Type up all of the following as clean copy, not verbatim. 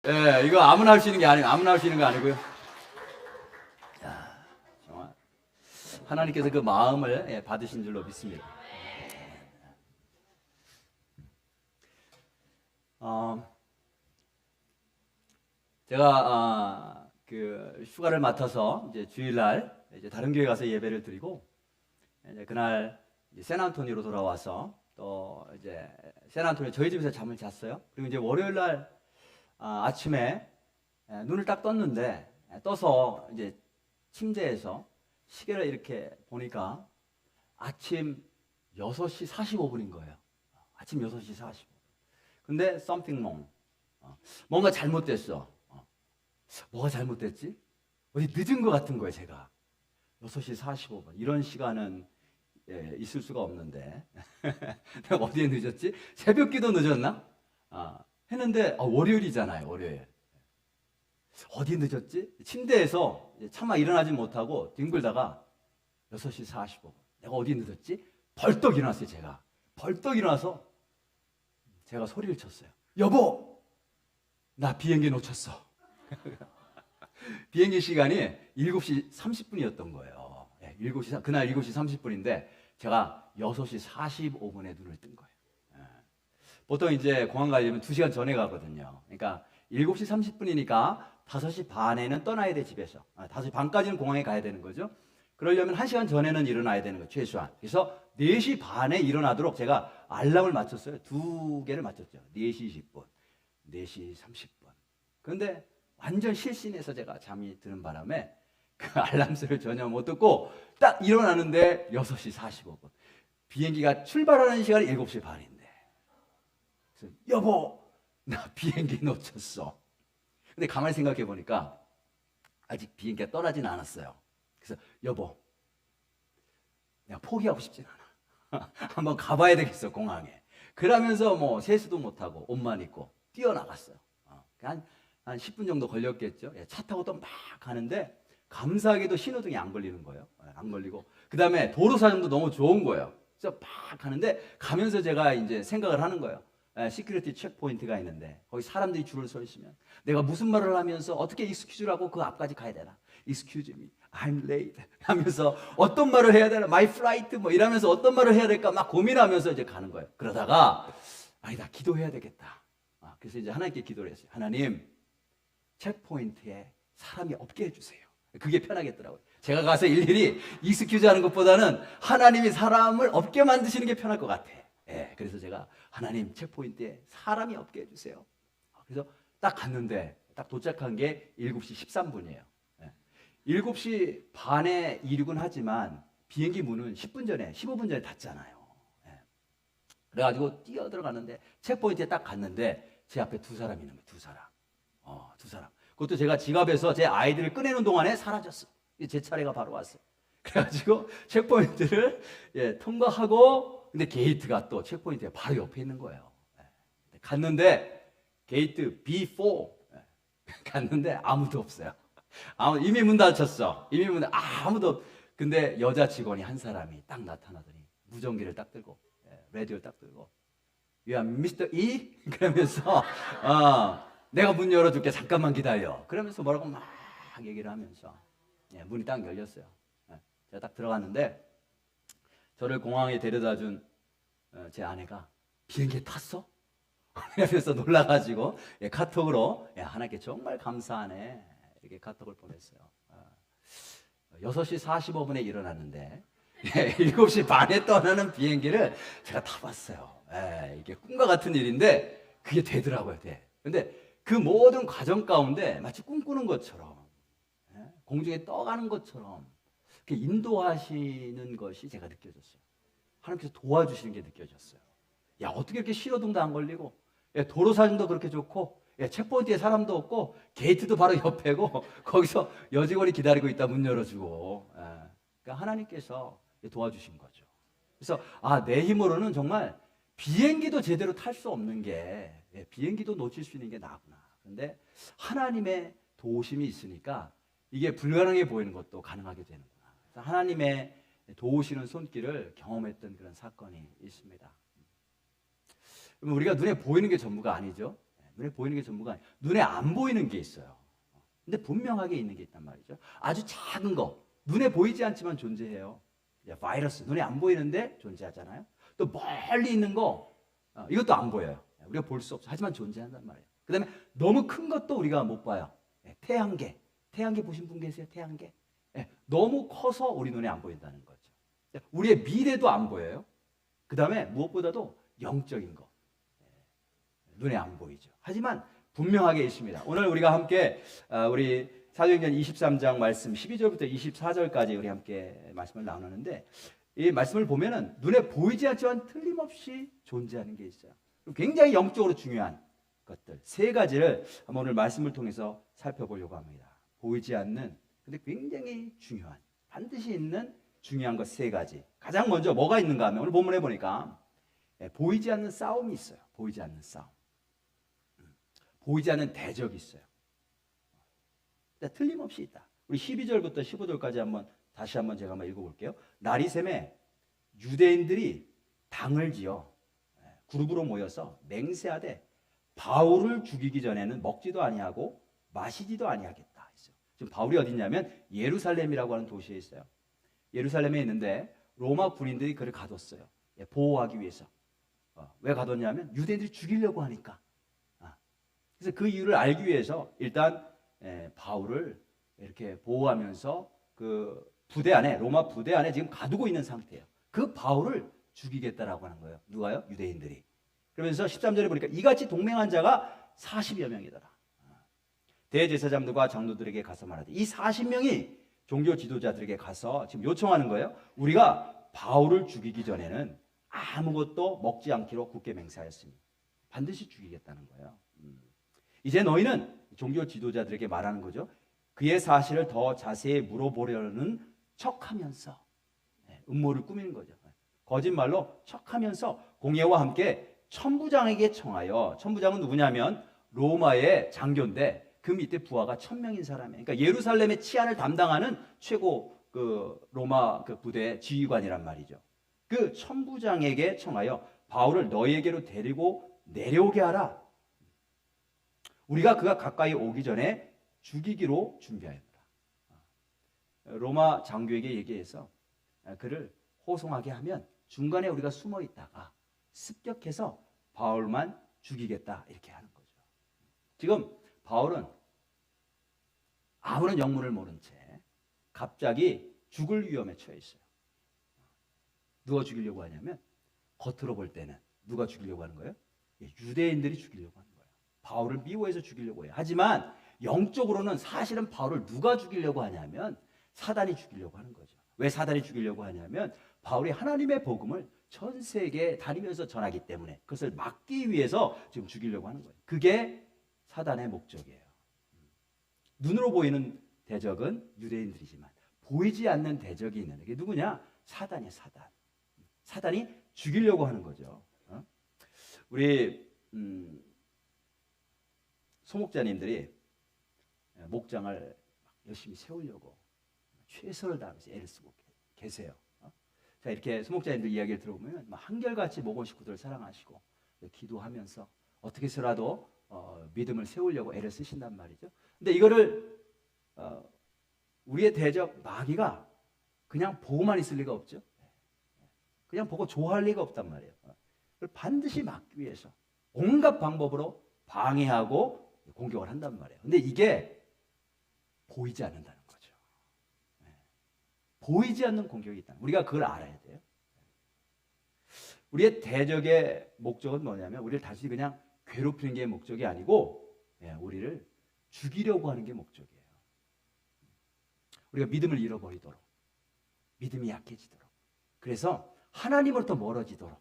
예, 이거 아무나 할 수 있는 게 아니고, 아무나 할 수 있는 거 아니고요. 야, 정말 하나님께서 그 마음을 받으신 줄로 믿습니다. 제가 그 휴가를 맡아서 이제 주일날 이제 다른 교회 가서 예배를 드리고, 이제 그날 이제 샌안토니로 돌아와서 또 이제 샌안토니 저희 집에서 잠을 잤어요. 그리고 이제 월요일날 아침에 눈을 딱 떴는데, 떠서 이제 침대에서 시계를 이렇게 보니까 아침 6시 45분인 거예요. 아침 6시 45분. 근데 something wrong. 뭔가 잘못됐어. 뭐가 잘못됐지? 어디 늦은 것 같은 거예요, 제가. 6시 45분. 이런 시간은 있을 수가 없는데. 내가 어디에 늦었지? 새벽 기도 늦었나? 했는데, 월요일이잖아요, 월요일. 어디 늦었지? 침대에서 차마 일어나지 못하고 뒹굴다가 6시 45분. 내가 어디 늦었지? 벌떡 일어났어요, 제가. 벌떡 일어나서 제가 소리를 쳤어요. 여보! 나 비행기 놓쳤어. 비행기 시간이 7시 30분이었던 거예요. 7시, 그날 7시 30분인데 제가 6시 45분에 눈을 뜬 거예요. 보통 이제 공항 가려면 2시간 전에 가거든요. 그러니까 7시 30분이니까 5시 반에는 떠나야 돼, 집에서. 5시 반까지는 공항에 가야 되는 거죠. 그러려면 1시간 전에는 일어나야 되는 거예요, 최소한. 그래서 4시 반에 일어나도록 제가 알람을 맞췄어요. 2개를 맞췄죠. 4시 20분, 4시 30분. 그런데 완전 실신해서 제가 잠이 드는 바람에 그 알람 소리를 전혀 못 듣고 딱 일어나는데 6시 45분. 비행기가 출발하는 시간이 7시 반인데. 그래서 여보, 나 비행기 놓쳤어. 근데 가만히 생각해 보니까 아직 비행기가 떠나진 않았어요. 그래서 여보, 내가 포기하고 싶진 않아. 한번 가봐야 되겠어, 공항에. 그러면서 뭐 세수도 못하고 옷만 입고 뛰어나갔어요. 한 10분 정도 걸렸겠죠. 차 타고 또 막 가는데 감사하게도 신호등이 안 걸리는 거예요. 안 걸리고. 그 다음에 도로 사정도 너무 좋은 거예요. 그래서 막 가는데 가면서 제가 이제 생각을 하는 거예요. 시큐리티 체크포인트가 있는데 거기 사람들이 줄을 서 있으면 내가 무슨 말을 하면서 어떻게 익스큐즈라고 그 앞까지 가야 되나? Excuse me, I'm late 하면서 어떤 말을 해야 되나? My flight 뭐 이러면서 어떤 말을 해야 될까 막 고민하면서 이제 가는 거예요. 그러다가 나 기도해야 되겠다. 그래서 이제 하나님께 기도를 했어요. 하나님, 체크포인트에 사람이 없게 해주세요. 그게 편하겠더라고요. 제가 가서 일일이 익스큐즈 하는 것보다는 하나님이 사람을 없게 만드시는 게 편할 것 같아. 그래서 제가 하나님 체크포인트에 사람이 없게 해주세요. 그래서 딱 갔는데 딱 도착한 게 7시 13분이에요. 7시 반에 이륙은 하지만 비행기 문은 10분 전에, 15분 전에 닫잖아요. 그래가지고 뛰어 들어갔는데 체크포인트에 딱 갔는데 제 앞에 두 사람이 있는 거예요. 두 사람. 두 사람. 그것도 제가 지갑에서 제 아이들을 꺼내는 동안에 사라졌어. 제 차례가 바로 왔어요. 그래가지고 체크포인트를 통과하고 근데 게이트가 또 체크포인트에 바로 옆에 있는 거예요. 갔는데 게이트 B4 갔는데 아무도 없어요. 이미 문 닫혔어. 이미 문 아무도. 근데 여자 직원이 한 사람이 딱 나타나더니 무전기를 딱 들고 라디오를 딱 들고 You are Mr. E? 그러면서 내가 문 열어줄게. 잠깐만 기다려. 그러면서 뭐라고 막 얘기를 하면서 문이 딱 열렸어요. 제가 딱 들어갔는데 저를 공항에 데려다준 제 아내가 비행기에 탔어? 그러면서 놀라가지고 카톡으로 하나님께 정말 감사하네 이렇게 카톡을 보냈어요. 6시 45분에 일어났는데 7시 반에 떠나는 비행기를 제가 타봤어요. 이게 꿈과 같은 일인데 그게 되더라고요. 근데 그 모든 과정 가운데 마치 꿈꾸는 것처럼 공중에 떠가는 것처럼 인도하시는 것이 제가 느껴졌어요. 하나님께서 도와주시는 게 느껴졌어요. 어떻게 이렇게 신호등도 안 걸리고 도로 사정도 그렇게 좋고 체크포인트에 사람도 없고 게이트도 바로 옆에고 거기서 여직원이 기다리고 있다 문 열어주고 그러니까 하나님께서 도와주신 거죠. 그래서 내 힘으로는 정말 비행기도 제대로 탈 수 없는 게 비행기도 놓칠 수 있는 게 나구나. 그런데 하나님의 도우심이 있으니까 이게 불가능해 보이는 것도 가능하게 되는구나. 그래서 하나님의 도우시는 손길을 경험했던 그런 사건이 있습니다. 우리가 눈에 보이는 게 전부가 아니죠. 눈에 보이는 게 전부가 아니에요. 눈에 안 보이는 게 있어요. 근데 분명하게 있는 게 있단 말이죠. 아주 작은 거, 눈에 보이지 않지만 존재해요. 바이러스, 눈에 안 보이는데 존재하잖아요. 또 멀리 있는 거, 이것도 안 보여요. 우리가 볼 수 없어. 하지만 존재한단 말이에요. 그 다음에 너무 큰 것도 우리가 못 봐요. 태양계. 태양계 보신 분 계세요? 태양계. 너무 커서 우리 눈에 안 보인다는 거죠. 우리의 미래도 안 보여요. 그 다음에 무엇보다도 영적인 거. 눈에 안 보이죠. 하지만 분명하게 있습니다. 오늘 우리가 함께 우리 사도행전 23장 말씀 12절부터 24절까지 우리 함께 말씀을 나누는데, 이 말씀을 보면은 눈에 보이지 않지만 틀림없이 존재하는 게 있어요. 굉장히 영적으로 중요한 것들 세 가지를 한번 오늘 말씀을 통해서 살펴보려고 합니다. 보이지 않는 근데 굉장히 중요한, 반드시 있는 중요한 것 세 가지. 가장 먼저 뭐가 있는가 하면 오늘 본문에 보니까 보이지 않는 싸움이 있어요. 보이지 않는 싸움. 보이지 않는 대적이 있어요. 틀림없이 있다. 우리 12절부터 15절까지 다시 한번 제가 한번 읽어볼게요. 날이 샘에 유대인들이 당을 지어 그룹으로 모여서 맹세하되 바울을 죽이기 전에는 먹지도 아니하고 마시지도 아니하겠다 했어요. 지금 바울이 어디냐면 예루살렘이라고 하는 도시에 있어요. 예루살렘에 있는데 로마 군인들이 그를 가뒀어요. 보호하기 위해서. 왜 가뒀냐면 유대인들이 죽이려고 하니까. 그래서 그 이유를 알기 위해서 일단 바울을 이렇게 보호하면서 그 부대 안에, 로마 부대 안에 지금 가두고 있는 상태예요. 그 바울을 죽이겠다라고 하는 거예요. 누가요? 유대인들이. 그러면서 13절에 보니까 이같이 동맹한 자가 40여 명이더라. 대제사장들과 장로들에게 가서 말하되, 이 40명이 종교 지도자들에게 가서 지금 요청하는 거예요. 우리가 바울을 죽이기 전에는 아무것도 먹지 않기로 굳게 맹세하였으니 반드시 죽이겠다는 거예요. 이제 너희는 종교 지도자들에게 말하는 거죠. 그의 사실을 더 자세히 물어보려는 척하면서 음모를 꾸미는 거죠. 거짓말로 척하면서 공예와 함께 천부장에게 청하여, 천부장은 누구냐면 로마의 장교인데 그 밑에 부하가 1000명인 사람이에요. 그러니까 예루살렘의 치안을 담당하는 최고 그 로마 그 부대 지휘관이란 말이죠. 그 천부장에게 청하여 바울을 너희에게로 데리고 내려오게 하라. 우리가 그가 가까이 오기 전에 죽이기로 준비하였다. 로마 장교에게 얘기해서 그를 호송하게 하면 중간에 우리가 숨어 있다가 습격해서 바울만 죽이겠다 이렇게 하는 거죠. 지금 바울은 아무런 영문을 모른 채 갑자기 죽을 위험에 처해 있어요. 누가 죽이려고 하냐면 겉으로 볼 때는 누가 죽이려고 하는 거예요? 유대인들이 죽이려고 하는 거예요. 바울을 미워해서 죽이려고 해요. 하지만 영적으로는 사실은 바울을 누가 죽이려고 하냐면 사단이 죽이려고 하는 거죠. 왜 사단이 죽이려고 하냐면 바울이 하나님의 복음을 전 세계에 다니면서 전하기 때문에 그것을 막기 위해서 지금 죽이려고 하는 거예요. 그게 사단의 목적이에요. 눈으로 보이는 대적은 유대인들이지만 보이지 않는 대적이 있는 게 누구냐? 사단이에요. 사단. 사단이 죽이려고 하는 거죠. 우리 소목자님들이 목장을 열심히 세우려고 최선을 다하면서 애를 쓰고 계세요. 자, 이렇게 소목자님들 이야기를 들어보면 한결같이 목원 식구들을 사랑하시고 기도하면서 어떻게 해서라도 믿음을 세우려고 애를 쓰신단 말이죠. 근데 이거를 우리의 대적 마귀가 그냥 보고만 있을 리가 없죠. 그냥 보고 좋아할 리가 없단 말이에요. 그걸 반드시 막기 위해서 온갖 방법으로 방해하고 공격을 한단 말이에요. 근데 이게 보이지 않는다는 거죠. 보이지 않는 공격이 있다. 우리가 그걸 알아야 돼요. 우리의 대적의 목적은 뭐냐면 우리를 단순히 그냥 괴롭히는 게 목적이 아니고 우리를 죽이려고 하는 게 목적이에요. 우리가 믿음을 잃어버리도록, 믿음이 약해지도록, 그래서 하나님으로부터 멀어지도록,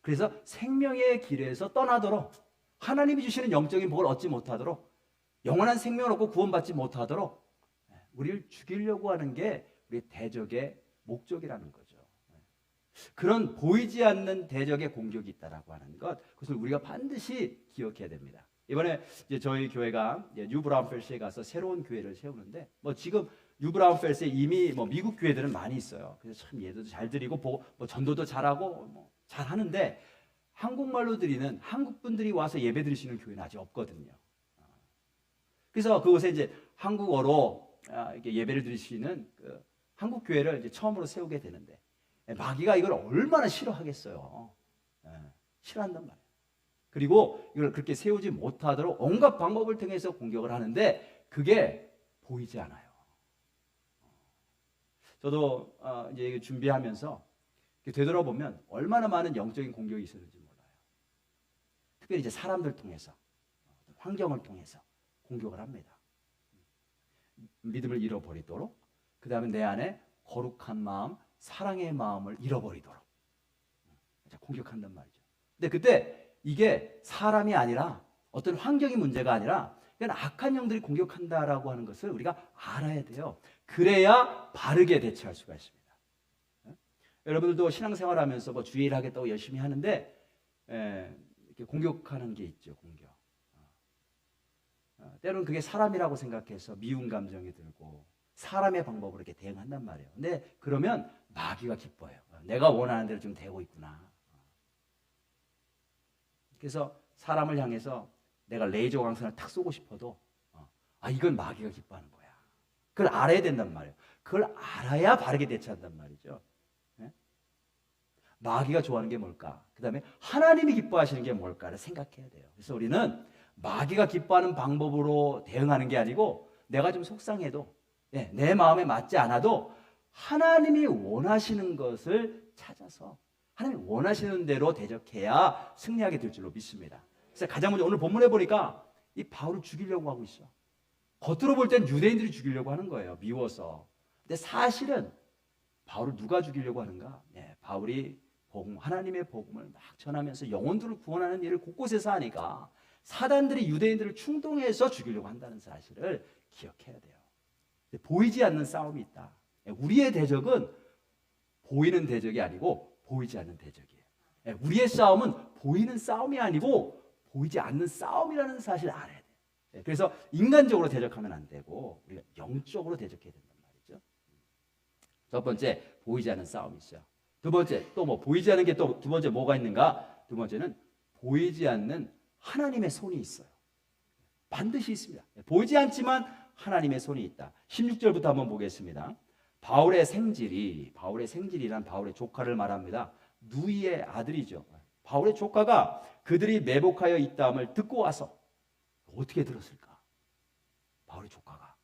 그래서 생명의 길에서 떠나도록, 하나님이 주시는 영적인 복을 얻지 못하도록, 영원한 생명을 얻고 구원받지 못하도록 우리를 죽이려고 하는 게 우리 대적의 목적이라는 거죠. 그런 보이지 않는 대적의 공격이 있다라고 하는 것, 그것을 우리가 반드시 기억해야 됩니다. 이번에 이제 저희 교회가 뉴브라운펠스에 가서 새로운 교회를 세우는데, 지금 뉴브라운펠스에 이미 미국 교회들은 많이 있어요. 그래서 참 예배도 잘 드리고 전도도 잘하고 잘 하는데 한국말로 드리는 한국 분들이 와서 예배 드리시는 교회는 아직 없거든요. 그래서 그곳에 이제 한국어로 이렇게 예배를 드리시는 그 한국 교회를 이제 처음으로 세우게 되는데 마귀가 이걸 얼마나 싫어하겠어요. 싫어한단 말이에요. 그리고 이걸 그렇게 세우지 못하도록 온갖 방법을 통해서 공격을 하는데 그게 보이지 않아요. 저도 이제 준비하면서 되돌아보면 얼마나 많은 영적인 공격이 있었는지 몰라요. 특별히 이제 사람들 통해서, 환경을 통해서 공격을 합니다. 믿음을 잃어버리도록, 그 다음에 내 안에 거룩한 마음, 사랑의 마음을 잃어버리도록 공격한단 말이죠. 근데 그때 이게 사람이 아니라 어떤 환경이 문제가 아니라 그냥 악한 영들이 공격한다라고 하는 것을 우리가 알아야 돼요. 그래야 바르게 대처할 수가 있습니다. 여러분들도 신앙생활하면서 뭐 주의를 하겠다고 열심히 하는데 이렇게 공격하는 게 있죠. 공격. 때로는 그게 사람이라고 생각해서 미운 감정이 들고 사람의 방법으로 이렇게 대응한단 말이에요. 근데 그러면 마귀가 기뻐요. 내가 원하는 대로 지금 되고 있구나. 그래서 사람을 향해서 내가 레이저 광선을 탁 쏘고 싶어도 이건 마귀가 기뻐하는 거야. 그걸 알아야 된단 말이에요. 그걸 알아야 바르게 대처한단 말이죠. 마귀가 좋아하는 게 뭘까? 그 다음에 하나님이 기뻐하시는 게 뭘까를 생각해야 돼요. 그래서 우리는 마귀가 기뻐하는 방법으로 대응하는 게 아니고 내가 좀 속상해도 내 마음에 맞지 않아도 하나님이 원하시는 것을 찾아서 하나님이 원하시는 대로 대적해야 승리하게 될 줄로 믿습니다. 그래서 가장 먼저 오늘 본문에 보니까 이 바울을 죽이려고 하고 있어. 겉으로 볼 땐 유대인들이 죽이려고 하는 거예요. 미워서. 근데 사실은 바울을 누가 죽이려고 하는가? 바울이 하나님의 복음을 막 전하면서 영혼들을 구원하는 일을 곳곳에서 하니까 사단들이 유대인들을 충동해서 죽이려고 한다는 사실을 기억해야 돼요. 보이지 않는 싸움이 있다. 우리의 대적은 보이는 대적이 아니고 보이지 않는 대적이에요. 우리의 싸움은 보이는 싸움이 아니고 보이지 않는 싸움이라는 사실을 알아야 돼요. 그래서 인간적으로 대적하면 안 되고 우리가 영적으로 대적해야 된단 말이죠. 첫 번째, 보이지 않는 싸움이 있어요. 두 번째, 또 뭐 보이지 않는 게 또 두 번째 뭐가 있는가? 두 번째는 보이지 않는 하나님의 손이 있어요. 반드시 있습니다. 보이지 않지만 하나님의 손이 있다. 16절부터 한번 보겠습니다. 바울의 생질이란 바울의 조카를 말합니다. 누이의 아들이죠. 바울의 조카가 그들이 매복하여 있다함을 듣고 와서 어떻게 들었을까? 바울의 조카가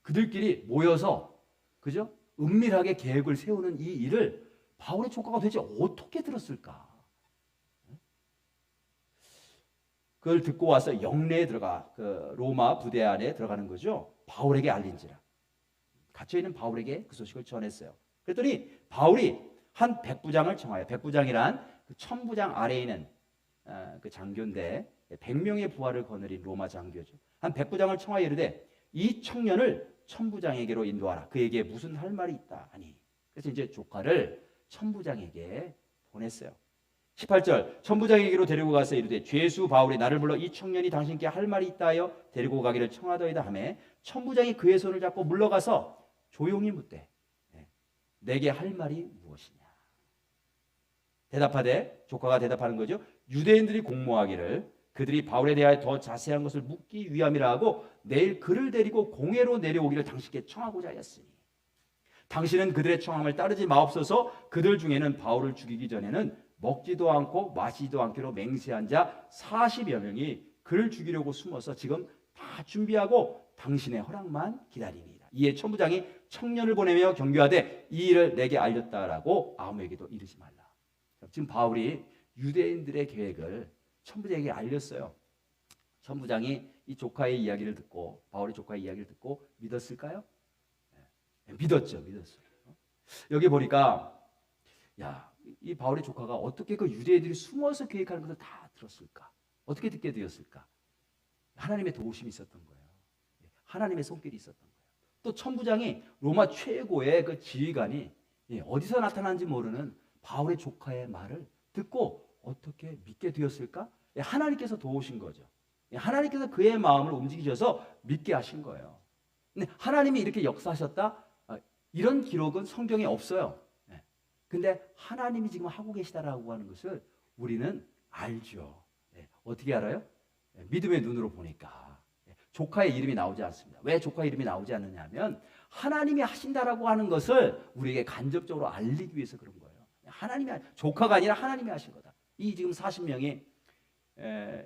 그들끼리 모여서 그죠? 은밀하게 계획을 세우는 이 일을 바울의 조카가 도대체 어떻게 들었을까? 그걸 듣고 와서 영내에 들어가 그 로마 부대 안에 들어가는 거죠. 바울에게 알린지라. 갇혀있는 바울에게 그 소식을 전했어요. 그랬더니 바울이 한 백부장을 청하여, 백부장이란 그 천부장 아래에 있는 그 장교인데 100명의 부하를 거느린 로마 장교죠. 한 백부장을 청하여 이르되 이 청년을 천부장에게로 인도하라. 그에게 무슨 할 말이 있다 하니. 그래서 이제 조카를 천부장에게 보냈어요. 18절 천부장에게로 데리고 가서 이르되 죄수 바울이 나를 불러 이 청년이 당신께 할 말이 있다 하여 데리고 가기를 청하더이다 하매 천부장이 그의 손을 잡고 물러가서 조용히 묻되 내게 할 말이 무엇이냐. 대답하되 조카가 대답하는 거죠. 유대인들이 공모하기를 그들이 바울에 대하여 더 자세한 것을 묻기 위함이라 하고 내일 그를 데리고 공회로 내려오기를 당신께 청하고자 하였으니 당신은 그들의 청함을 따르지 마옵소서. 그들 중에는 바울을 죽이기 전에는 먹지도 않고 마시지도 않기로 맹세한 자 40여 명이 그를 죽이려고 숨어서 지금 다 준비하고 당신의 허락만 기다리니라. 이에 천부장이 청년을 보내며 경고하되 이 일을 내게 알렸다라고 아무에게도 이르지 말라. 지금 바울이 유대인들의 계획을 천부장에게 알렸어요. 천부장이 이 조카의 이야기를 듣고 바울의 조카의 이야기를 듣고 믿었을까요? 믿었죠. 여기 보니까 이 바울의 조카가 어떻게 그 유대인들이 숨어서 계획하는 것을 다 들었을까? 어떻게 듣게 되었을까? 하나님의 도우심이 있었던 거예요. 하나님의 손길이 있었던 거예요. 또 천부장이 로마 최고의 그 지휘관이 어디서 나타난지 모르는 바울의 조카의 말을 듣고 어떻게 믿게 되었을까? 하나님께서 도우신 거죠. 하나님께서 그의 마음을 움직이셔서 믿게 하신 거예요. 근데 하나님이 이렇게 역사하셨다? 이런 기록은 성경에 없어요. 근데 하나님이 지금 하고 계시다라고 하는 것을 우리는 알죠. 예, 어떻게 알아요? 예, 믿음의 눈으로 보니까. 예, 조카의 이름이 나오지 않습니다. 왜 조카 이름이 나오지 않느냐 하면 하나님이 하신다라고 하는 것을 우리에게 간접적으로 알리기 위해서 그런 거예요. 하나님이 조카가 아니라 하나님이 하신 거다. 이 지금 40명이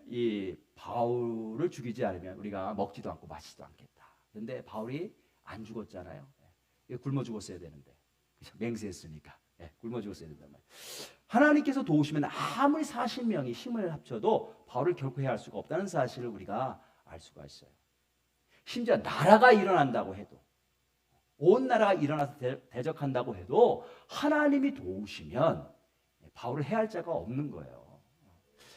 이 바울을 죽이지 않으면 우리가 먹지도 않고 마시지도 않겠다. 그런데 바울이 안 죽었잖아요. 굶어 죽었어야 되는데 맹세했으니까 굶어 죽었어야 된단 말이에요. 하나님께서 도우시면 아무리 40명이 힘을 합쳐도 바울을 결코 해할 수가 없다는 사실을 우리가 알 수가 있어요. 심지어 나라가 일어난다고 해도, 온 나라가 일어나서 대적한다고 해도 하나님이 도우시면 바울을 해할 자가 없는 거예요.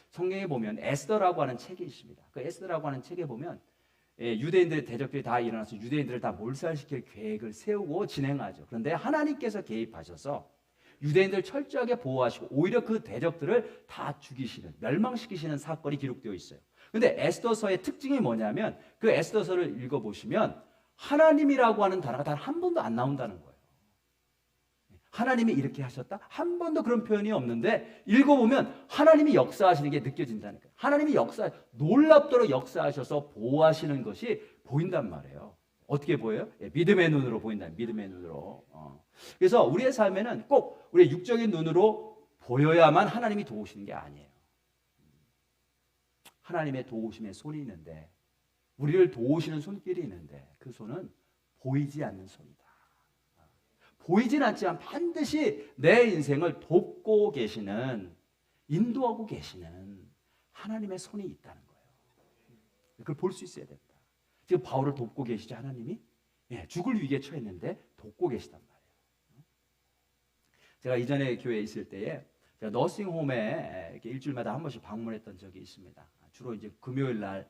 성경에 보면 에스더라고 하는 책이 있습니다. 그 에스더라고 하는 책에 보면 유대인들의 대적들이 다 일어나서 유대인들을 다 몰살시킬 계획을 세우고 진행하죠. 그런데 하나님께서 개입하셔서 유대인들을 철저하게 보호하시고 오히려 그 대적들을 다 죽이시는, 멸망시키시는 사건이 기록되어 있어요. 그런데 에스더서의 특징이 뭐냐면 그 에스더서를 읽어보시면 하나님이라고 하는 단어가 단 한 번도 안 나온다는 거예요. 하나님이 이렇게 하셨다? 한 번도 그런 표현이 없는데 읽어보면 하나님이 역사하시는 게 느껴진다는 거예요. 하나님이 놀랍도록 역사하셔서 보호하시는 것이 보인단 말이에요. 어떻게 보여요? 믿음의 눈으로 보인다. 믿음의 눈으로. 그래서 우리의 삶에는 꼭 우리의 육적인 눈으로 보여야만 하나님이 도우시는 게 아니에요. 하나님의 도우심의 손이 있는데, 우리를 도우시는 손길이 있는데 그 손은 보이지 않는 손이다. 보이진 않지만 반드시 내 인생을 돕고 계시는, 인도하고 계시는 하나님의 손이 있다는 거예요. 그걸 볼 수 있어야 된다. 지금 바울을 돕고 계시죠, 하나님이? 죽을 위기에 처했는데 돕고 계시단 말이에요. 제가 이전에 교회에 있을 때에 제가 너싱홈에 이렇게 일주일마다 한 번씩 방문했던 적이 있습니다. 주로 이제 금요일 날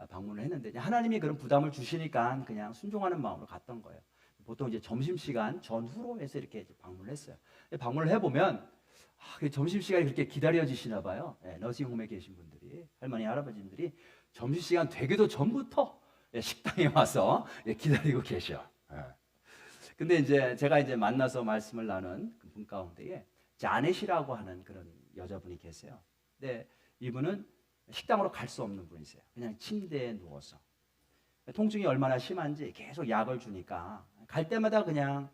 방문을 했는데 하나님이 그런 부담을 주시니까 그냥 순종하는 마음으로 갔던 거예요. 보통 이제 점심시간 전후로 해서 이렇게 방문을 했어요. 방문을 해보면 점심시간이 그렇게 기다려지시나 봐요. 너싱홈에 계신 분들이, 할머니, 할아버지들이 점심시간 되기도 전부터 식당에 와서 기다리고 계셔. 근데 이제 제가 이제 만나서 말씀을 나눈 분 가운데에 자넷이라고 하는 그런 여자분이 계세요. 근데 이분은 식당으로 갈 수 없는 분이세요. 그냥 침대에 누워서 통증이 얼마나 심한지 계속 약을 주니까 갈 때마다 그냥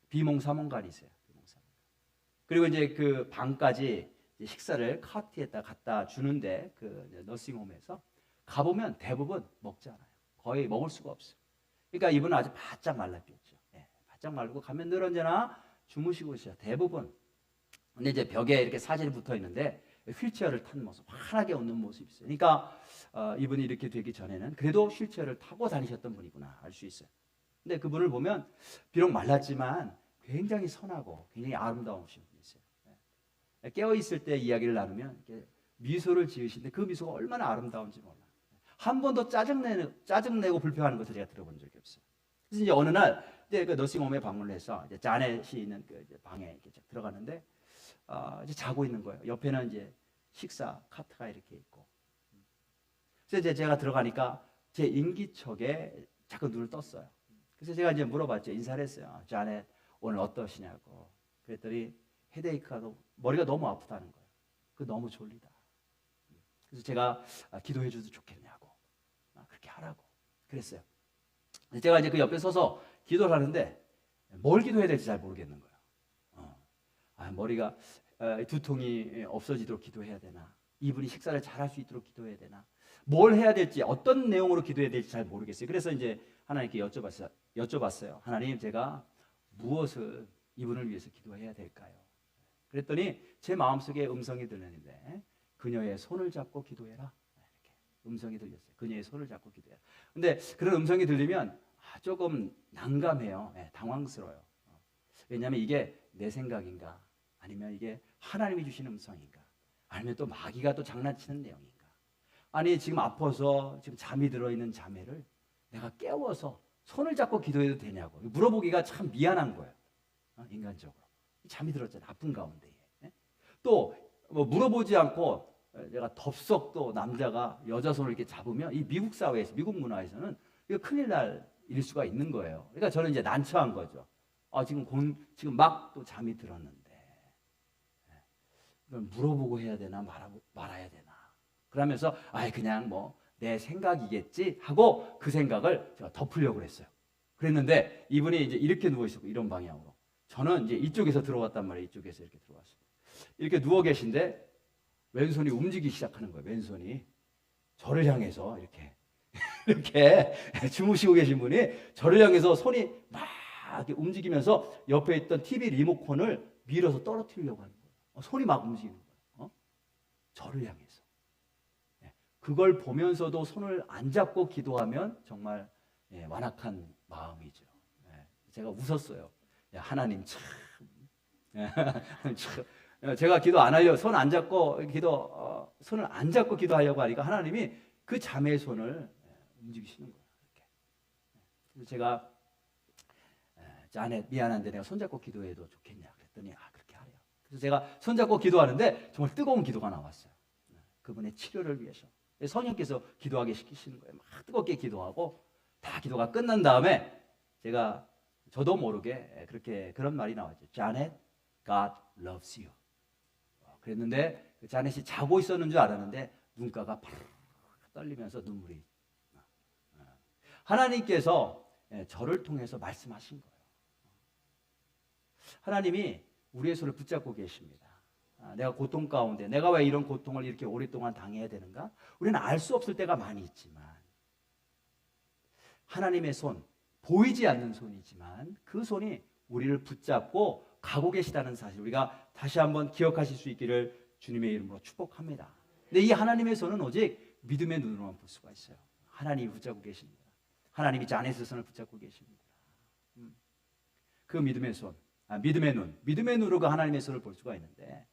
비몽사몽간이세요. 그리고 이제 그 방까지 식사를 카트에다 갖다 주는데 그 너싱홈에서 가보면 대부분 먹지 않아요. 거의 먹을 수가 없어요. 그러니까 이분은 아주 바짝 말라비었죠. 바짝 말고 가면 늘 언제나 주무시고 있어요. 대부분. 근데 이제 벽에 이렇게 사진이 붙어 있는데 휠체어를 탄 모습, 환하게 웃는 모습이 있어요. 그러니까 이분이 이렇게 되기 전에는 그래도 휠체어를 타고 다니셨던 분이구나 알 수 있어요. 근데 그분을 보면 비록 말랐지만 굉장히 선하고 굉장히 아름다우신 분이세요. 깨어 있을 때 이야기를 나누면 미소를 지으시는데 그 미소가 얼마나 아름다운지 몰라요. 한 번도 짜증내고 불평하는 것을 제가 들어본 적이 없어요. 그래서 이제 어느 날 이제 그 너싱홈에 방문을 해서 이제 자넷이 있는 그 방에 이렇게 들어가는데 이제 자고 있는 거예요. 옆에는 이제 식사 카트가 이렇게 있고. 그래서 이제 제가 들어가니까 제 인기척에 자꾸 눈을 떴어요. 그래서 제가 이제 물어봤죠. 인사를 했어요. 자넷 오늘 어떠시냐고. 그랬더니 헤데이크가 머리가 너무 아프다는 거예요. 그 너무 졸리다. 그래서 제가 기도해 줘도 좋겠냐고. 그렇게 하라고. 그랬어요. 제가 이제 그 옆에 서서 기도를 하는데 뭘 기도해야 될지 잘 모르겠는 거예요. 머리가 두통이 없어지도록 기도해야 되나? 이분이 식사를 잘할 수 있도록 기도해야 되나? 뭘 해야 될지, 어떤 내용으로 기도해야 될지 잘 모르겠어요. 그래서 이제 하나님께 여쭤봤어요. 하나님, 제가 무엇을 이분을 위해서 기도해야 될까요? 그랬더니 제 마음속에 음성이 들리는데 그녀의 손을 잡고 기도해라. 이렇게 음성이 들렸어요. 그녀의 손을 잡고 기도해라. 근데 그런 음성이 들리면 조금 난감해요. 당황스러워요. 왜냐하면 이게 내 생각인가? 아니면 이게 하나님이 주신 음성인가? 아니면 또 마귀가 또 장난치는 내용인가? 아니 지금 아파서 지금 잠이 들어있는 자매를 내가 깨워서 손을 잡고 기도해도 되냐고 물어보기가 참 미안한 거예요. 인간적으로. 잠이 들었잖아. 아픈 가운데에. 또 뭐 물어보지 않고 내가 덥석 또 남자가 여자 손을 이렇게 잡으면 이 미국 사회에서, 미국 문화에서는 이거 큰일 날 일 수가 있는 거예요. 그러니까 저는 이제 난처한 거죠. 지금 막 또 잠이 들었는데 이걸 물어보고 해야 되나 말아야 되나. 그러면서 그냥 뭐 내 생각이겠지 하고 그 생각을 제가 덮으려고 했어요. 그랬는데 이분이 이제 이렇게 누워 있었고 이런 방향으로. 저는 이제 이쪽에서 들어왔단 말이에요. 이쪽에서 이렇게 들어왔어요. 이렇게 누워 계신데 왼손이 움직이기 시작하는 거예요. 왼손이 저를 향해서 이렇게 주무시고 계신 분이 저를 향해서 손이 막 이렇게 움직이면서 옆에 있던 TV 리모컨을 밀어서 떨어뜨리려고 하는 거예요. 손이 막 움직이는 거예요. 저를 향해서. 그걸 보면서도 손을 안 잡고 기도하면 정말 완악한 마음이죠. 제가 웃었어요. 하나님 참. 제가 기도 안 하려고 손을 안 잡고 기도하려고 하니까 하나님이 그 자매의 손을 움직이시는 거예요. 그래서 제가 자네 미안한데 내가 손잡고 기도해도 좋겠냐 그랬더니 그렇게 하래요. 그래서 제가 손잡고 기도하는데 정말 뜨거운 기도가 나왔어요. 그분의 치료를 위해서. 성령께서 기도하게 시키시는 거예요. 막 뜨겁게 기도하고 다 기도가 끝난 다음에 저도 모르게 그런 말이 나왔죠. Janet, God loves you. 그랬는데 자넷이 자고 있었는 줄 알았는데 눈가가 팍 떨리면서 눈물이. 하나님께서 저를 통해서 말씀하신 거예요. 하나님이 우리의 손을 붙잡고 계십니다. 내가 고통 가운데 내가 왜 이런 고통을 이렇게 오랫동안 당해야 되는가? 우리는 알 수 없을 때가 많이 있지만 하나님의 손, 보이지 않는 손이지만 그 손이 우리를 붙잡고 가고 계시다는 사실 우리가 다시 한번 기억하실 수 있기를 주님의 이름으로 축복합니다. 근데 이 하나님의 손은 오직 믿음의 눈으로만 볼 수가 있어요. 하나님이 붙잡고 계십니다. 하나님이 자넷의 손을 붙잡고 계십니다. 그 믿음의 손, 믿음의 눈으로 그 하나님의 손을 볼 수가 있는데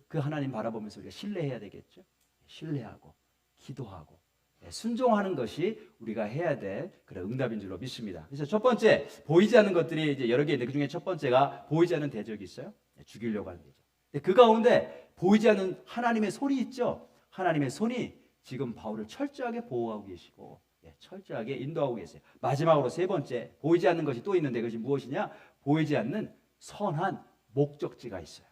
그 하나님 바라보면서 우리가 신뢰해야 되겠죠. 신뢰하고 기도하고 순종하는 것이 우리가 해야 될 그런 응답인 줄로 믿습니다. 그래서 첫 번째 보이지 않는 것들이 이제 여러 개 있는데 그 중에 첫 번째가 보이지 않는 대적이 있어요. 죽이려고 하는 대적. 그 가운데 보이지 않는 하나님의 손이 있죠. 하나님의 손이 지금 바울을 철저하게 보호하고 계시고 철저하게 인도하고 계세요. 마지막으로 세 번째 보이지 않는 것이 또 있는데 그것이 무엇이냐? 보이지 않는 선한 목적지가 있어요.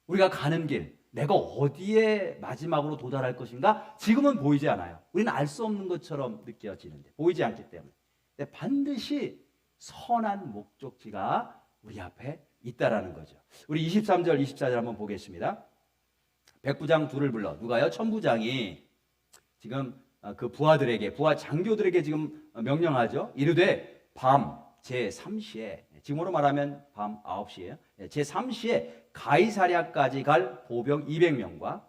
우리가 가는 길, 내가 어디에 마지막으로 도달할 것인가? 지금은 보이지 않아요. 우리는 알 수 없는 것처럼 느껴지는데 보이지 않기 때문에. 근데 반드시 선한 목적지가 우리 앞에 있다라는 거죠. 우리 23절, 24절 한번 보겠습니다. 백부장 둘을 불러. 누가요? 천부장이 지금 그 부하들에게, 부하 장교들에게 지금 명령하죠. 이르되 밤 제3시에, 지금으로 말하면 밤 9시에요. 제3시에 가이사랴까지 갈 보병 200명과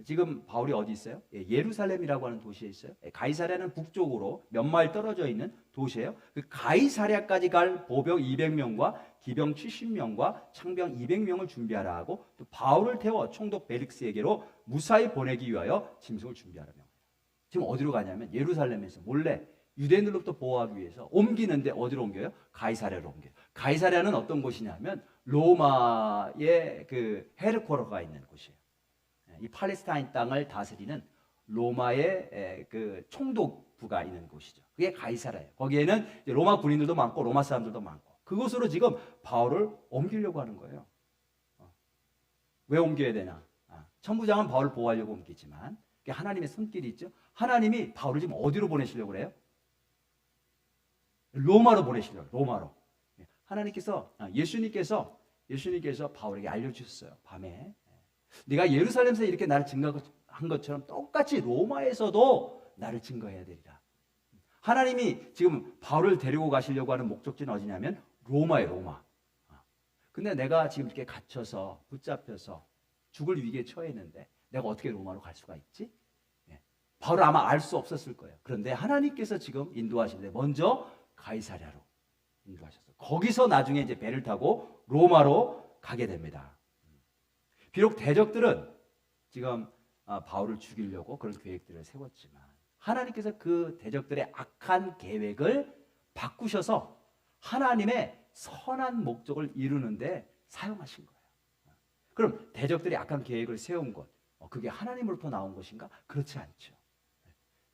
지금 바울이 어디 있어요? 예루살렘이라고 하는 도시에 있어요. 가이사랴는 북쪽으로 몇 마일 떨어져 있는 도시예요. 그 가이사랴까지 갈 보병 200명과 기병 70명과 창병 200명을 준비하라 하고 또 바울을 태워 총독 벨릭스에게로 무사히 보내기 위하여 짐승을 준비하라 명합니다. 지금 어디로 가냐면 예루살렘에서 몰래 유대인들로부터 보호하기 위해서 옮기는데 어디로 옮겨요? 가이사랴로 옮겨요. 가이사랴는 어떤 곳이냐면 로마의 그 헤르코르가 있는 곳이에요. 이 팔레스타인 땅을 다스리는 로마의 그 총독부가 있는 곳이죠. 그게 가이사랴예요. 거기에는 로마 군인들도 많고 로마 사람들도 많고 그곳으로 지금 바울을 옮기려고 하는 거예요. 왜 옮겨야 되나? 천부장은 바울을 보호하려고 옮기지만 하나님의 손길이 있죠. 하나님이 바울을 지금 어디로 보내시려고 그래요? 로마로 보내시려고. 로마로. 하나님께서 예수님께서 바울에게 알려주셨어요. 밤에 네가 예루살렘에서 이렇게 나를 증거한 것처럼 똑같이 로마에서도 나를 증거해야 되리라. 하나님이 지금 바울을 데리고 가시려고 하는 목적지는 어디냐면 로마예요. 로마. 근데 내가 지금 이렇게 갇혀서 붙잡혀서 죽을 위기에 처해 있는데 내가 어떻게 로마로 갈 수가 있지? 바울은 아마 알 수 없었을 거예요. 그런데 하나님께서 지금 인도하시는데 먼저 가이사랴로 인도하셨어요. 거기서 나중에 이제 배를 타고 로마로 가게 됩니다. 비록 대적들은 지금 바울을 죽이려고 그런 계획들을 세웠지만 하나님께서 그 대적들의 악한 계획을 바꾸셔서 하나님의 선한 목적을 이루는데 사용하신 거예요. 그럼 대적들이 악한 계획을 세운 것, 그게 하나님으로부터 나온 것인가? 그렇지 않죠.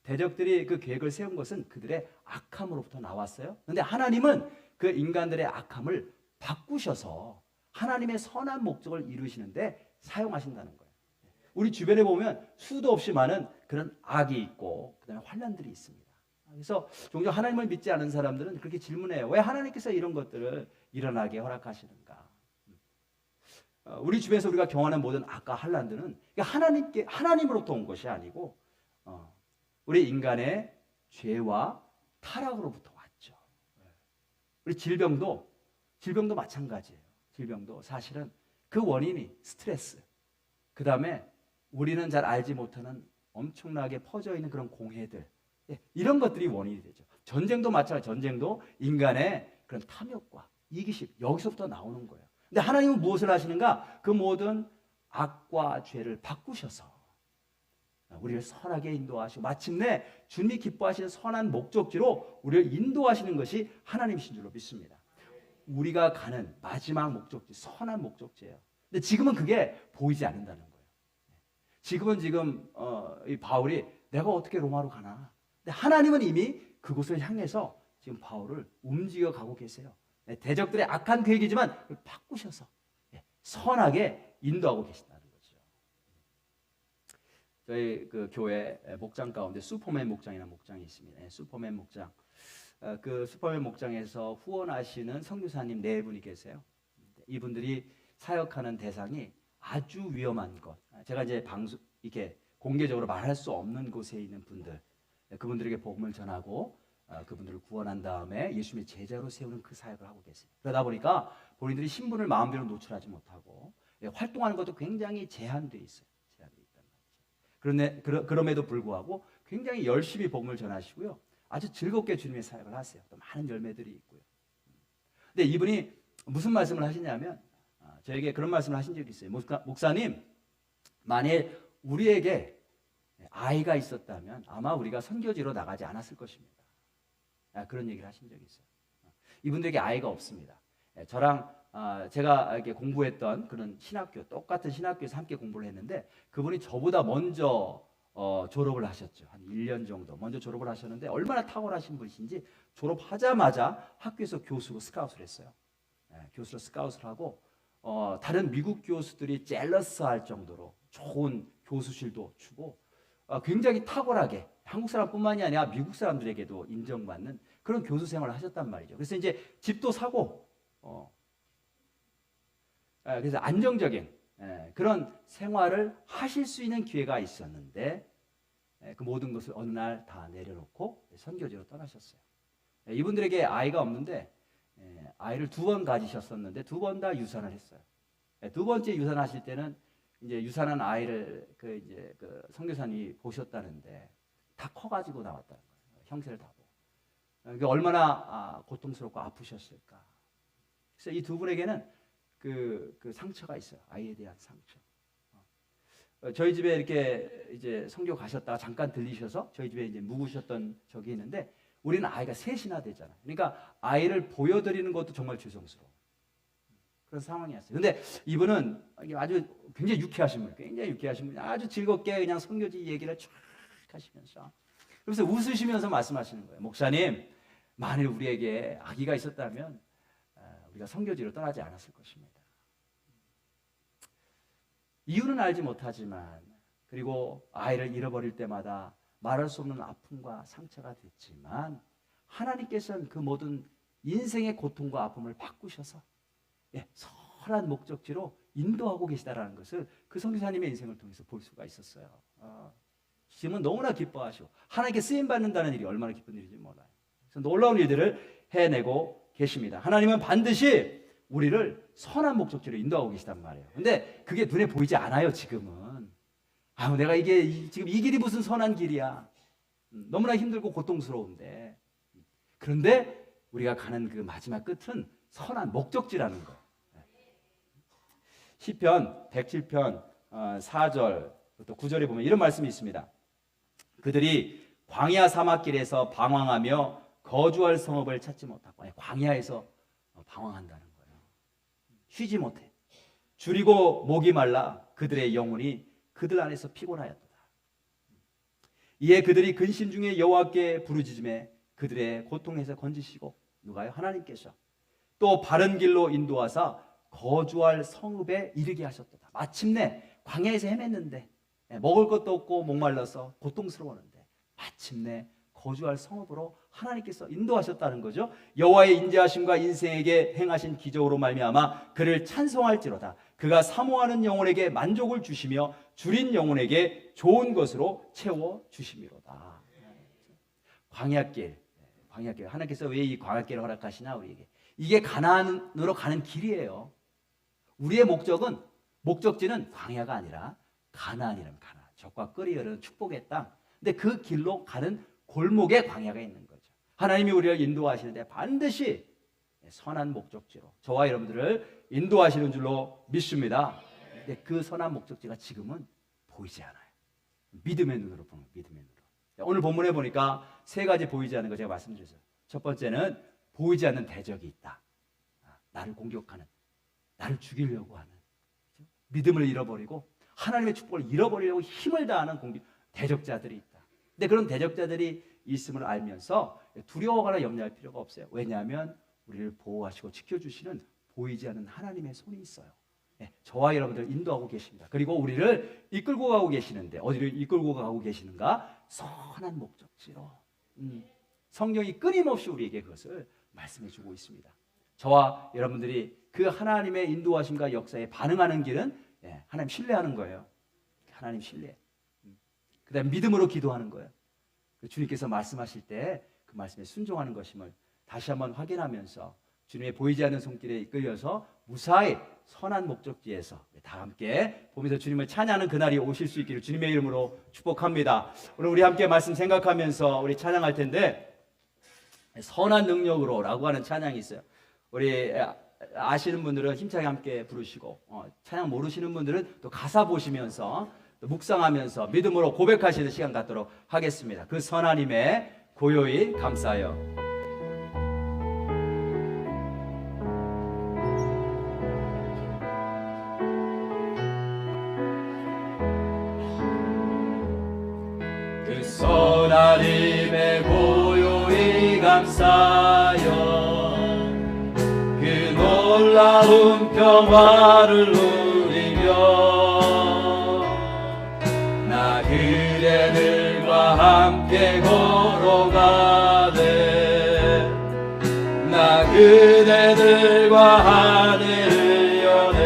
대적들이 그 계획을 세운 것은 그들의 악함으로부터 나왔어요. 그런데 하나님은 그 인간들의 악함을 바꾸셔서 하나님의 선한 목적을 이루시는데 사용하신다는 거예요. 우리 주변에 보면 수도 없이 많은 그런 악이 있고 그다음에 환난들이 있습니다. 그래서 종종 하나님을 믿지 않은 사람들은 그렇게 질문해요. 왜 하나님께서 이런 것들을 일어나게 허락하시는가? 우리 주변에서 우리가 경험하는 모든 악과 환난들은 하나님으로부터 온 것이 아니고 우리 인간의 죄와 타락으로부터 왔죠. 우리 질병도 마찬가지예요. 질병도 사실은 그 원인이 스트레스, 그 다음에 우리는 잘 알지 못하는 엄청나게 퍼져 있는 그런 공해들, 이런 것들이 원인이 되죠. 전쟁도 마찬가지. 전쟁도 인간의 그런 탐욕과 이기심, 여기서부터 나오는 거예요. 근데 하나님은 무엇을 하시는가? 그 모든 악과 죄를 바꾸셔서 우리를 선하게 인도하시고 마침내 주님이 기뻐하시는 선한 목적지로 우리를 인도하시는 것이 하나님이신 줄로 믿습니다. 우리가 가는 마지막 목적지, 선한 목적지예요. 근데 지금은 그게 보이지 않는다는 거예요. 지금 이 바울이 내가 어떻게 로마로 가나? 근데 하나님은 이미 그곳을 향해서 지금 바울을 움직여 가고 계세요. 대적들의 악한 계획이지만 바꾸셔서 선하게 인도하고 계신다는 거죠. 저희 그 교회 목장 가운데 슈퍼맨 목장이라는 목장이 있습니다. 슈퍼맨 목장. 그 슈퍼맨 목장에서 후원하시는 선교사님 4분이 계세요. 이분들이 사역하는 대상이 아주 위험한 것. 제가 이제 이렇게 공개적으로 말할 수 없는 곳에 있는 분들, 그분들에게 복음을 전하고 그분들을 구원한 다음에 예수님의 제자로 세우는 그 사역을 하고 계세요. 그러다 보니까 본인들이 신분을 마음대로 노출하지 못하고 활동하는 것도 굉장히 제한되어 있어요. 제한되어 있단 말이죠. 그럼에도 불구하고 굉장히 열심히 복음을 전하시고요. 아주 즐겁게 주님의 사역을 하세요. 또 많은 열매들이 있고요. 근데 이분이 무슨 말씀을 하시냐면 저에게 그런 말씀을 하신 적이 있어요. 목사님, 만일 우리에게 아이가 있었다면 아마 우리가 선교지로 나가지 않았을 것입니다. 그런 얘기를 하신 적이 있어요. 이분들에게 아이가 없습니다. 저랑 제가 이렇게 공부했던 그런 똑같은 신학교에서 함께 공부를 했는데 그분이 저보다 먼저 졸업을 하셨죠. 한 1년 정도 먼저 졸업을 하셨는데 얼마나 탁월하신 분이신지 졸업하자마자 학교에서 교수로 스카웃을 했어요. 교수로 스카웃을 하고 다른 미국 교수들이 젤러스할 정도로 좋은 교수실도 주고 굉장히 탁월하게 한국 사람뿐만이 아니라 미국 사람들에게도 인정받는 그런 교수 생활을 하셨단 말이죠. 그래서 이제 집도 사고 그래서 안정적인 그런 생활을 하실 수 있는 기회가 있었는데 그 모든 것을 어느 날 다 내려놓고 선교지로 떠나셨어요. 이분들에게 아이가 없는데 아이를 2번 가지셨었는데 2번 다 유산을 했어요. 2번째 유산하실 때는 이제 유산한 아이를 그 선교사님이 보셨다는데 다 커가지고 나왔다는 거예요. 형세를 다 보고. 그게 얼마나 고통스럽고 아프셨을까. 그래서 이 2분에게는 그 상처가 있어요. 아이에 대한 상처. 저희 집에 이렇게 이제 선교 가셨다가 잠깐 들리셔서 저희 집에 이제 묵으셨던 적이 있는데 우리는 아이가 3이나 되잖아요. 그러니까 아이를 보여드리는 것도 정말 죄송스러워. 그런 상황이었어요. 근데 이분은 아주 굉장히 유쾌하신 분이 아주 즐겁게 그냥 선교지 얘기를 쫙 하시면서 그래서 웃으시면서 말씀하시는 거예요. 목사님, 만일 우리에게 아기가 있었다면 우리가 선교지로 떠나지 않았을 것입니다. 이유는 알지 못하지만 그리고 아이를 잃어버릴 때마다 말할 수 없는 아픔과 상처가 됐지만 하나님께서는 그 모든 인생의 고통과 아픔을 바꾸셔서 선한 목적지로 인도하고 계시다라는 것을 그 선교사님의 인생을 통해서 볼 수가 있었어요. 지금은 너무나 기뻐하시고 하나님께 쓰임받는다는 일이 얼마나 기쁜 일인지 몰라요. 그래서 놀라운 일들을 해내고 계십니다. 하나님은 반드시 우리를 선한 목적지로 인도하고 계시단 말이에요. 근데 그게 눈에 보이지 않아요. 지금은. 내가 지금 이 길이 무슨 선한 길이야. 너무나 힘들고 고통스러운데. 그런데 우리가 가는 그 마지막 끝은 선한 목적지라는 거예요. 시편 107편 4절부터 9절에 보면 이런 말씀이 있습니다. 그들이 광야 사막길에서 방황하며 거주할 성읍을 찾지 못하고 광야에서 방황한다는 거예요. 쉬지 못해. 줄이고 목이 말라 그들의 영혼이 그들 안에서 피곤하였도다. 이에 그들이 근심 중에 여호와께 부르짖음에 그들의 고통에서 건지시고 누가요? 하나님께서 또 바른 길로 인도하사 거주할 성읍에 이르게 하셨도다. 마침내 광야에서 헤맸는데 먹을 것도 없고 목말라서 고통스러웠는데 마침내 거주할 성읍으로 하나님께서 인도하셨다는 거죠. 여호와의 인자하심과 인생에게 행하신 기적으로 말미암아 그를 찬송할지로다. 그가 사모하는 영혼에게 만족을 주시며 줄인 영혼에게 좋은 것으로 채워 주심이로다. 광야길 하나님께서 왜 이 광야길을 허락하시나 우리에게. 이게 가나안으로 가는 길이에요. 우리의 목적지는 광야가 아니라 가나안이라면 가나안, 젖과 꿀이 흐르는 축복의 땅. 근데 그 길로 가는 골목에 광야가 있는 거죠. 하나님이 우리를 인도하시는데 반드시 선한 목적지로 저와 여러분들을 인도하시는 줄로 믿습니다. 근데 그 선한 목적지가 지금은 보이지 않아요. 믿음의 눈으로 보는 믿음의 눈으로. 오늘 본문에 보니까 세 가지 보이지 않는 거 제가 말씀드렸어요. 첫 번째는 보이지 않는 대적이 있다. 나를 공격하는, 나를 죽이려고 하는, 믿음을 잃어버리고 하나님의 축복을 잃어버리려고 힘을 다하는 대적자들이 있다. 근데 그런 대적자들이 있음을 알면서 두려워하거나 염려할 필요가 없어요. 왜냐하면 우리를 보호하시고 지켜주시는 보이지 않는 하나님의 손이 있어요. 저와 여러분들 인도하고 계십니다. 그리고 우리를 이끌고 가고 계시는데 어디를 이끌고 가고 계시는가? 선한 목적지로. 성경이 끊임없이 우리에게 그것을 말씀해 주고 있습니다. 저와 여러분들이 그 하나님의 인도하심과 역사에 반응하는 길은 하나님 신뢰하는 거예요. 하나님 신뢰. 그 다음에 믿음으로 기도하는 거예요. 주님께서 말씀하실 때 그 말씀에 순종하는 것임을 다시 한번 확인하면서 주님의 보이지 않는 손길에 이끌려서 무사히 선한 목적지에서 다 함께 보면서 주님을 찬양하는 그날이 오실 수 있기를 주님의 이름으로 축복합니다. 오늘 우리 함께 말씀 생각하면서 우리 찬양할 텐데 선한 능력으로 라고 하는 찬양이 있어요. 우리 아시는 분들은 힘차게 함께 부르시고 찬양 모르시는 분들은 또 가사 보시면서 또 묵상하면서 믿음으로 고백하시는 시간 갖도록 하겠습니다. 그 선하님의 고요히 감사하여. 그 선하님의 고요히 감사하여 그 놀라운 평화를 누리며 나 그대들과 함께 걸어가네. 나 그대들과 하늘을 여네.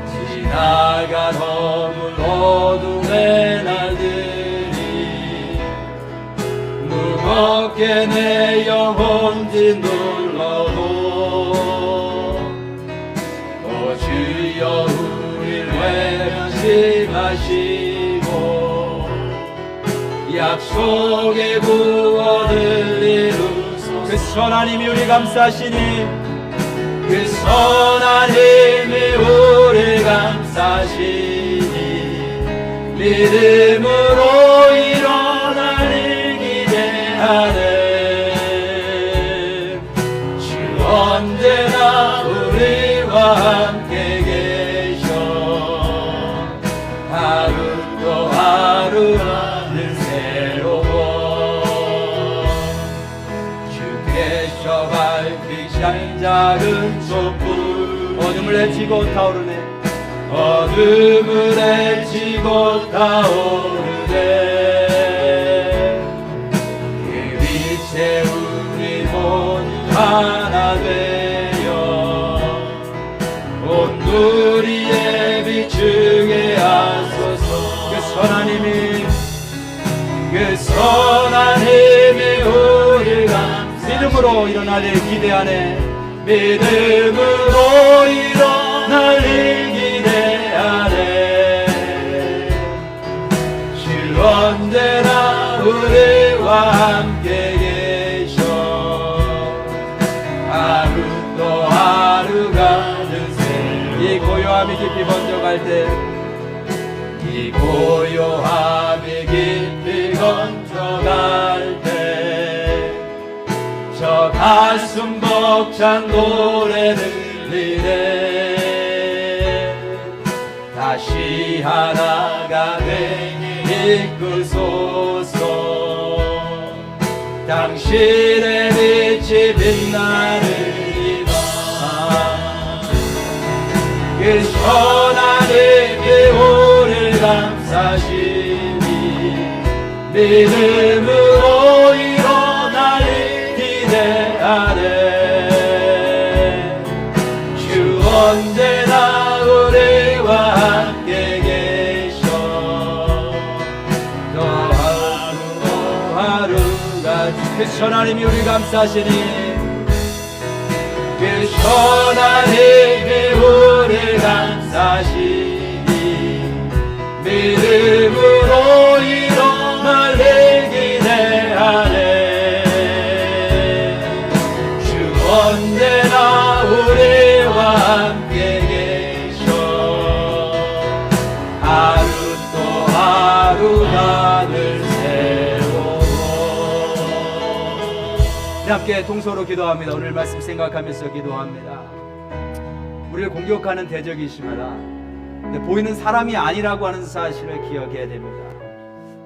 지나가 허물 어둠의 날들이 무겁게 내 영혼 짓눌러도 오 주여 우릴 외면심하시고 약속의 구원을 이루소서. 그 선하님이 우리 감싸시니 그 선하님이 우리 감싸시니 믿음으로 일어나를 기대하네. 주 언제나 우리와 함께 계셔. 하루도 하루가 늘 새로워. 주께서 밝히신 작은 촛불 어둠을 헤치고 타오르네. 어둠을 헤치고 타오르네. 그 빛에 우리 모두 하나 되어 온누리에 비추게 하소서. 그 선하님이 우리 믿음으로 일어나길 기대하네. 믿음으로 일어나길 기대하네. 주 언제나 우리와 함께 계셔. 하루도 하루가 늘 새로워. 이 고요함이 깊이 번져갈 때, 이 고요함이 깊이 번져갈 때 저 가슴 벅찬 노래 들리네. 다시 하나가 되니 이끄소서. 당신의 빛이 빛나느니라. 그 선하님이 우리를 감싸시니 믿음으로 일어날 기대하네. 주 언제나 우리와 함께 계셔. 또 하루하루가 그 선하님이 우리를 감싸시니 그 선하님이 우리를 감싸시니 믿음으로 일어날 기대하네. 주 언제나 우리와 함께 계셔. 하루 또 하루 나를 세우고. 함께 동서로 기도합니다. 오늘 말씀 생각하면서 기도합니다. 우리를 공격하는 대적이 있습니다. 근데 보이는 사람이 아니라고 하는 사실을 기억해야 됩니다.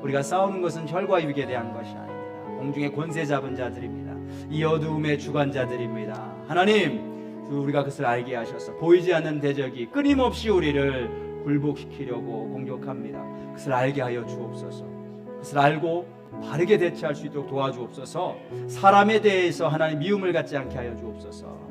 우리가 싸우는 것은 혈과 육에 대한 것이 아닙니다. 공중의 권세 잡은 자들입니다. 이 어두움의 주관자들입니다. 하나님, 우리가 그것을 알게 하셔서 보이지 않는 대적이 끊임없이 우리를 굴복시키려고 공격합니다. 그것을 알게 하여 주옵소서. 그것을 알고 바르게 대처할 수 있도록 도와주옵소서. 사람에 대해서 하나님 미움을 갖지 않게 하여 주옵소서.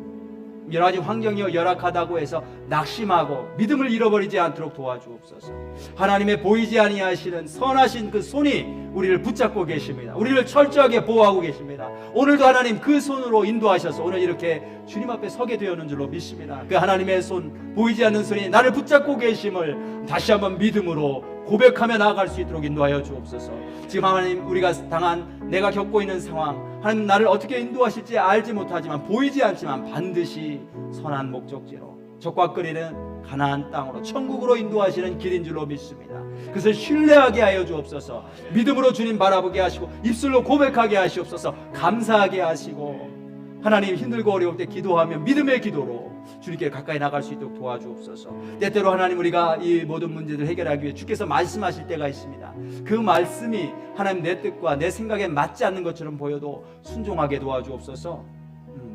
여러 가지 환경이 열악하다고 해서 낙심하고 믿음을 잃어버리지 않도록 도와주옵소서. 하나님의 보이지 아니하시는 선하신 그 손이 우리를 붙잡고 계십니다. 우리를 철저하게 보호하고 계십니다. 오늘도 하나님 그 손으로 인도하셔서 오늘 이렇게 주님 앞에 서게 되었는 줄로 믿습니다. 그 하나님의 손, 보이지 않는 손이 나를 붙잡고 계심을 다시 한번 믿음으로 고백하며 나아갈 수 있도록 인도하여 주옵소서. 지금 하나님 우리가 당한 내가 겪고 있는 상황, 하나님 나를 어떻게 인도하실지 알지 못하지만 보이지 않지만 반드시 선한 목적지로 적과 끓이는 가나안 땅으로 천국으로 인도하시는 길인 줄로 믿습니다. 그것을 신뢰하게 하여 주옵소서. 믿음으로 주님 바라보게 하시고 입술로 고백하게 하시옵소서. 감사하게 하시고 하나님 힘들고 어려울 때 기도하며 믿음의 기도로 주님께 가까이 나갈 수 있도록 도와주옵소서. 때때로 하나님 우리가 이 모든 문제들 해결하기 위해 주께서 말씀하실 때가 있습니다. 그 말씀이 하나님 내 뜻과 내 생각에 맞지 않는 것처럼 보여도 순종하게 도와주옵소서.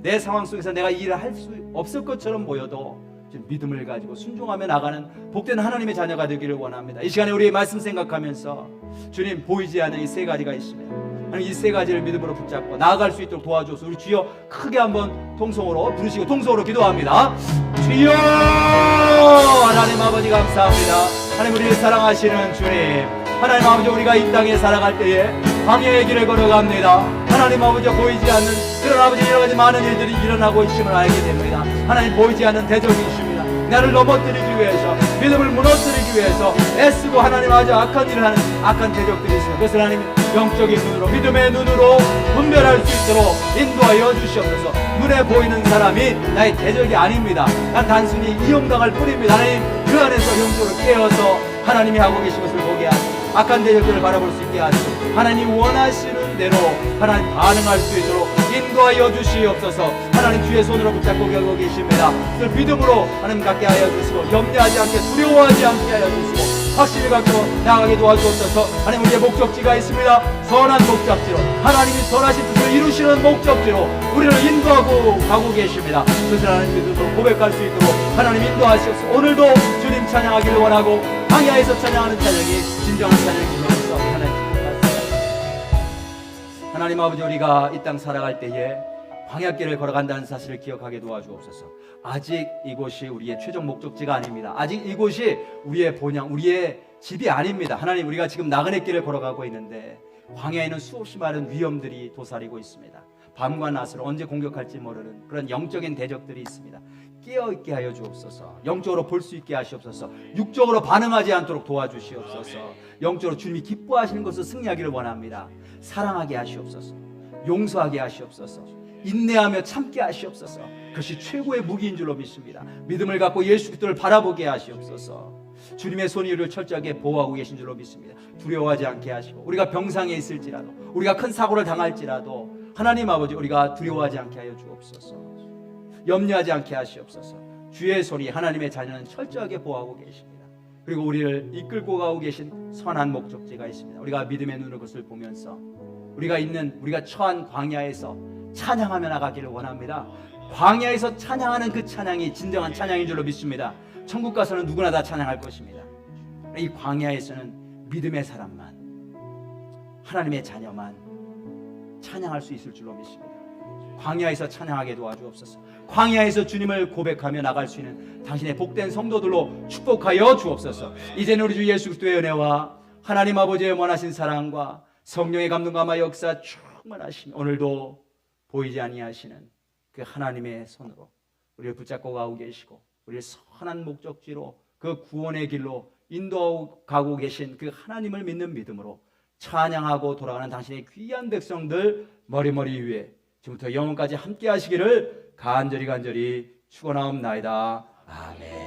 내 상황 속에서 내가 이 일을 할 수 없을 것처럼 보여도 믿음을 가지고 순종하며 나가는 복된 하나님의 자녀가 되기를 원합니다. 이 시간에 우리의 말씀 생각하면서 주님 보이지 않는 이 세 가지가 있습니다. 하나님 이 세 가지를 믿음으로 붙잡고 나아갈 수 있도록 도와주옵소서. 우리 주여 크게 한번 통성으로 부르시고 통성으로 기도합니다. 주여 하나님 아버지 감사합니다. 하나님 우리를 사랑하시는 주님, 하나님 아버지 우리가 이 땅에 살아갈 때에 광야의 길을 걸어갑니다. 하나님 아버지 보이지 않는 그런 아버지 여러 가지 많은 일들이 일어나고 있음을 알게 됩니다. 하나님 보이지 않는 대적이 있습니다. 나를 넘어뜨리기 위해서 믿음을 무너뜨리기 위해서 애쓰고 하나님 아주 악한 일을 하는 악한 대적들이 있습니다. 그것을 하나님 영적인 눈으로 믿음의 눈으로 분별할 수 있도록 인도하여 주시옵소서. 눈에 보이는 사람이 나의 대적이 아닙니다. 난 단순히 이용당할 뿐입니다. 하나님 그 안에서 영적으로 깨어서 하나님이 하고 계신 것을 보게 하시고 악한 대적들을 바라볼 수 있게 하시고 하나님 원하시는 대로 하나님 반응할 수 있도록 인도하여 주시옵소서. 하나님 주의 손으로 붙잡고 가고 계십니다. 그 믿음으로 하나님 갖게 하여 주시고 염려하지 않게 두려워하지 않게 하여 주시고 확신을 갖고 나아가게 도와주옵소서. 하나님 우리의 목적지가 있습니다. 선한 목적지로 하나님이 선하신 뜻을 이루시는 목적지로 우리를 인도하고 가고 계십니다. 그것을 하나님 믿음으로 고백할 수 있도록 하나님 인도하시옵소서. 오늘도 주님 찬양하기를 원하고 광야에서 찬양하는 찬양이 진정한 찬양인 줄로 믿사옵니다. 하나님 아버지 우리가 이 땅 살아갈 때에 광야길을 걸어간다는 사실을 기억하게 도와주옵소서. 아직 이곳이 우리의 최종 목적지가 아닙니다. 아직 이곳이 우리의 본향, 우리의 집이 아닙니다. 하나님 우리가 지금 나그네 길을 걸어가고 있는데 광야에는 수없이 많은 위험들이 도사리고 있습니다. 밤과 낮으로 언제 공격할지 모르는 그런 영적인 대적들이 있습니다. 깨어있게 하여 주옵소서. 영적으로 볼 수 있게 하시옵소서. 육적으로 반응하지 않도록 도와주시옵소서. 영적으로 주님이 기뻐하시는 것을 승리하기를 원합니다. 사랑하게 하시옵소서. 용서하게 하시옵소서. 인내하며 참게 하시옵소서. 그것이 최고의 무기인 줄로 믿습니다. 믿음을 갖고 예수 그리스도를 바라보게 하시옵소서. 주님의 손이 우리를 철저하게 보호하고 계신 줄로 믿습니다. 두려워하지 않게 하시고 우리가 병상에 있을지라도 우리가 큰 사고를 당할지라도 하나님 아버지 우리가 두려워하지 않게 하여 주옵소서. 염려하지 않게 하시옵소서. 주의 손이 하나님의 자녀는 철저하게 보호하고 계십니다. 그리고 우리를 이끌고 가고 계신 선한 목적지가 있습니다. 우리가 믿음의 눈으로 그것을 보면서 우리가 처한 광야에서 찬양하며 나가기를 원합니다. 광야에서 찬양하는 그 찬양이 진정한 찬양인 줄로 믿습니다. 천국 가서는 누구나 다 찬양할 것입니다. 이 광야에서는 믿음의 사람만, 하나님의 자녀만 찬양할 수 있을 줄로 믿습니다. 광야에서 찬양하게 도와주옵소서. 광야에서 주님을 고백하며 나갈 수 있는 당신의 복된 성도들로 축복하여 주옵소서. 이제는 우리 주 예수 그리스도의 은혜와 하나님 아버지의 원하신 사랑과 성령의 감동과 역사 충만하시며 오늘도 보이지 아니하시는 그 하나님의 손으로 우리를 붙잡고 가고 계시고 우리를 선한 목적지로 그 구원의 길로 인도하고 가고 계신 그 하나님을 믿는 믿음으로 찬양하고 돌아가는 당신의 귀한 백성들 머리머리 위에 지금부터 영원까지 함께 하시기를 간절히 축원하옵나이다. 아멘.